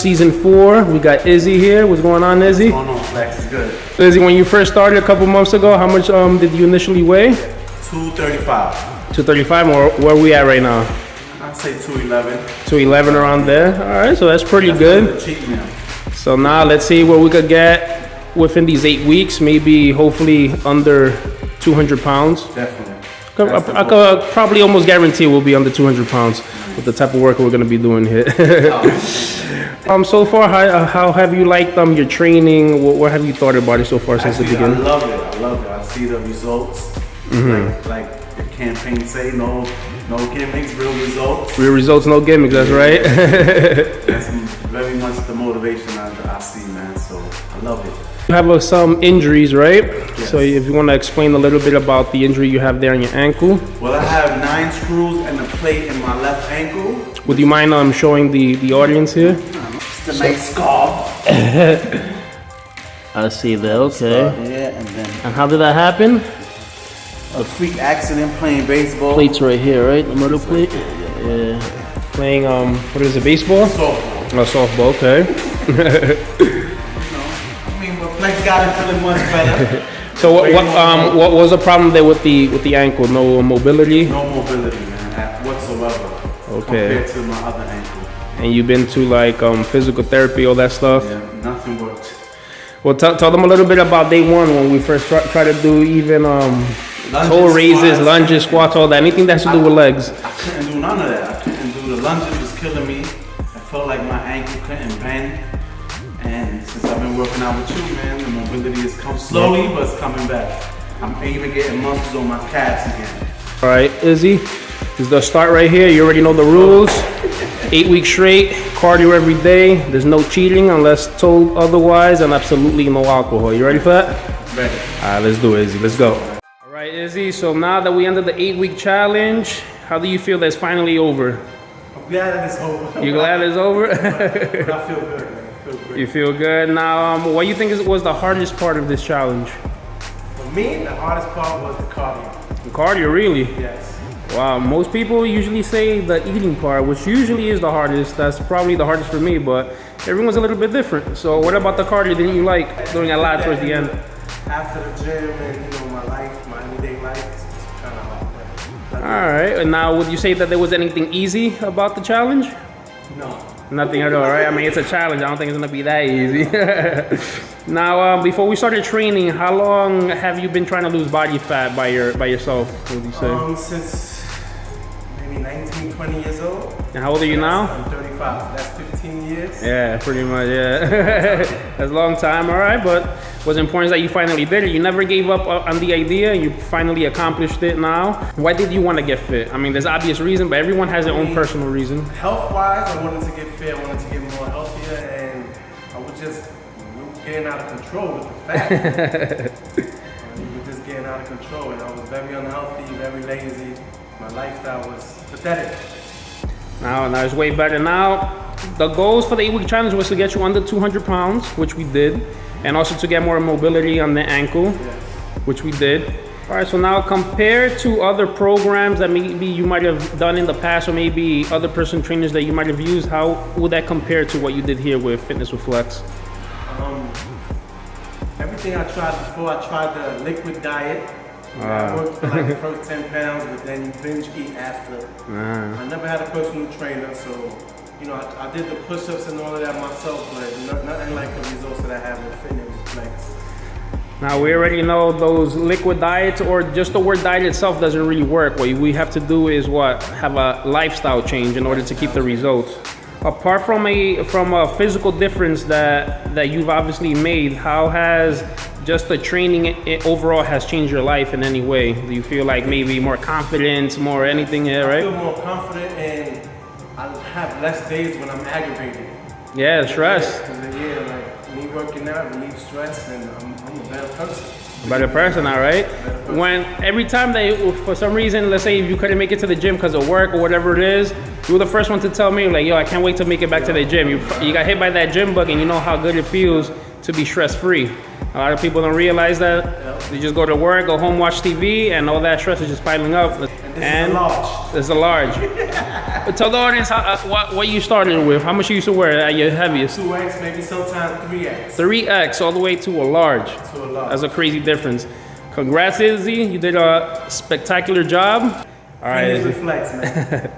season 4. We got Izzy here. What's going on, Izzy? What's going on, Flex? It's good. Izzy, when you first started a couple months ago, how much did you initially weigh? 235. 235, or where are we at right now? I'd say 211. 211 around there. All right, so that's pretty good. Cheap meal. So now let's see what we could get within these 8 weeks, maybe hopefully under 200 pounds. Definitely. I could probably almost guarantee we'll be under 200 pounds with the type of work we're going to be doing here. So far, how have you liked your training? What have you thought about it so far since the beginning? I love it. I love it. I see the results. Like the campaign say, no gimmicks, real results. Real results, no gimmicks. That's right. That's very much the motivation I see, man. So I love it. You have some injuries, right? Yes. So if you want to explain a little bit about the injury you have there on your ankle. Well, I have 9 screws and a plate in my left ankle. Would you mind showing the audience here? It's a nice scar. I see that, okay. Yeah, and how did that happen? A freak accident playing baseball. Plates right here, right? The middle plate? Yeah. Playing, what is it, baseball? Softball. Oh, softball, okay. Flex got it feeling much better. So what was the problem there with the ankle? No mobility? No mobility, man, whatsoever. Okay. Compared to my other ankle. And you've been to like physical therapy, all that stuff? Yeah, nothing worked. Well, tell them a little bit about day one when we first try to do even toe raises, lunges, squats, all that. Anything that has to do with legs. I couldn't do none of that. I couldn't do the lunges, was killing me. I felt like my ankle couldn't bend. And since I've been working out with you, man, the mobility has come slowly, but it's coming back. I'm even getting muscles on my calves again. All right, Izzy, this is the start right here. You already know the rules. 8 weeks straight, cardio every day. There's no cheating unless told otherwise, and absolutely no alcohol. You ready for that? Ready. All right, let's do it, Izzy. Let's go. All right, Izzy, so now that we ended the 8-week challenge, how do you feel that it's finally over? I'm glad that it's over. You glad it's over? But I feel good, man. You feel good. Now, what do you think was the hardest part of this challenge? For me, the hardest part was the cardio. The cardio, really? Yes. Wow, most people usually say the eating part, which usually is the hardest. That's probably the hardest for me, but everyone's a little bit different. So what about the cardio didn't you like doing a lot towards the end? After the gym and my life, my everyday life, it's kind of hard. All right, and now would you say that there was anything easy about the challenge? No. Nothing at all, right? I mean, it's a challenge. I don't think it's gonna be that easy. Now, before we started training, how long have you been trying to lose body fat by yourself? What would you say? Since maybe 19, 20 years old. And how old are you now? I'm 35. That's 15 years. Yeah, pretty much. Yeah, that's a long time. All right, but what's important is that you finally did it. You never gave up on the idea. You finally accomplished it. Now, why did you want to get fit? I mean, there's obvious reason, but everyone has their own personal reason. Health-wise, I wanted to get fit. I wanted to get more healthier, and I was just getting out of control with the fat. We were just getting out of control, and I was very unhealthy, very lazy. My lifestyle was pathetic. Now it's way better. Now, the goals for the 8-week challenge was to get you under 200 pounds, which we did, and also to get more mobility on the ankle, which we did. All right, so now compared to other programs that maybe you might have done in the past, or maybe other personal trainers that you might have used, how would that compare to what you did here with Fitness with Flex? Everything I tried before, I tried the liquid diet. I worked for like the first 10 pounds, but then you binge eat after. I never had a personal trainer, so I did the push-ups and all of that myself, but nothing like the results that I have with Fitness with Flex. Now we already know those liquid diets, or just the word diet itself doesn't really work. What we have to do is have a lifestyle change in order to keep the results. Apart from a physical difference that you've obviously made, how has just the training overall has changed your life in any way? Do you feel like maybe more confidence, more anything here, right? I feel more confident, and I have less days when I'm aggravated. Yeah, stress. Like me working out relieves stress, and I'm a better person. Better person, all right? When every time for some reason, let's say if you couldn't make it to the gym because of work or whatever it is, you were the first one to tell me, like, yo, I can't wait to make it back to the gym. You got hit by that gym bug, and you know how good it feels to be stress-free. A lot of people don't realize that. They just go to work, go home, watch TV, and all that stress is just piling up. And this is a large. It's a large. Tell the audience what you started with. How much you used to wear at your heaviest? 2X, maybe sometimes 3X. 3X all the way to a large. To a large. That's a crazy difference. Congrats, Izzy. You did a spectacular job. All right, Fitness with Flex, man.